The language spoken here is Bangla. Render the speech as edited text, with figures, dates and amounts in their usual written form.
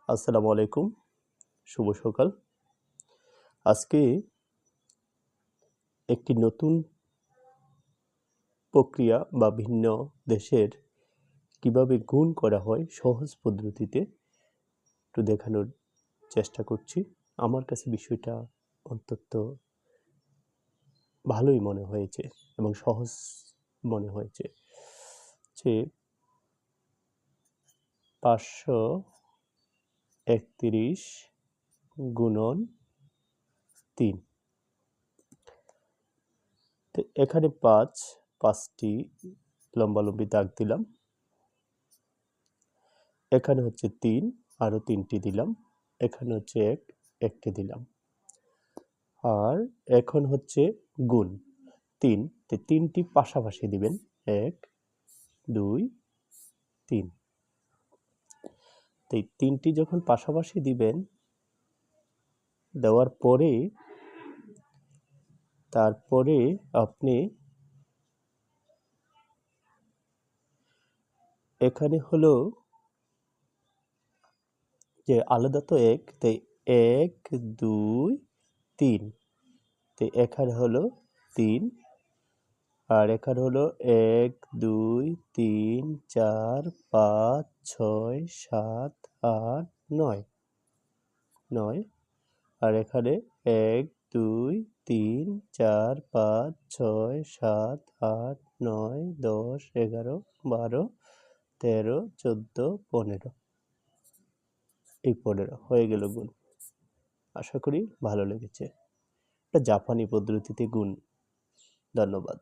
আসসালামু আলাইকুম, শুভ সকাল। আজকে একটি নতুন প্রক্রিয়া বা ভিন্ন দেশের কিভাবে গুণ করা হয় সহজ পদ্ধতিতে একটু দেখানোর চেষ্টা করছি। আমার কাছে বিষয়টা অত্যন্ত ভালোই মনে হয়েছে এবং সহজ মনে হয়েছে যে 531 গুণন 3। তো এখানে 5টি লম্বালম্বি দাগ দিলাম, এখানে হচ্ছে 3, আরও 3টি দিলাম, এখানে হচ্ছে 1টি দিলাম। আর এখন হচ্ছে গুণ 3, তো 3টি পাশাপাশি দিবেন, 1 2 3। তো এই 3টি যখন পাশাপাশি দিবেন, দেওয়ার পরে তারপরে আপনি এখানে হলো যে আলাদা তো 1, তাই 1 2 3, তো এখানে হলো 3, আর এখানে হলো 1 2 3 4 5 6 7 8 9, আর এখানে 1 2 3 4 5 6 7 8 9 10 11 12 13 14 15, এই 15 হয়ে গেল গুণ। আশা করি ভালো লেগেছে। এটা জাপানি পদ্ধতিতে গুণ। ধন্যবাদ।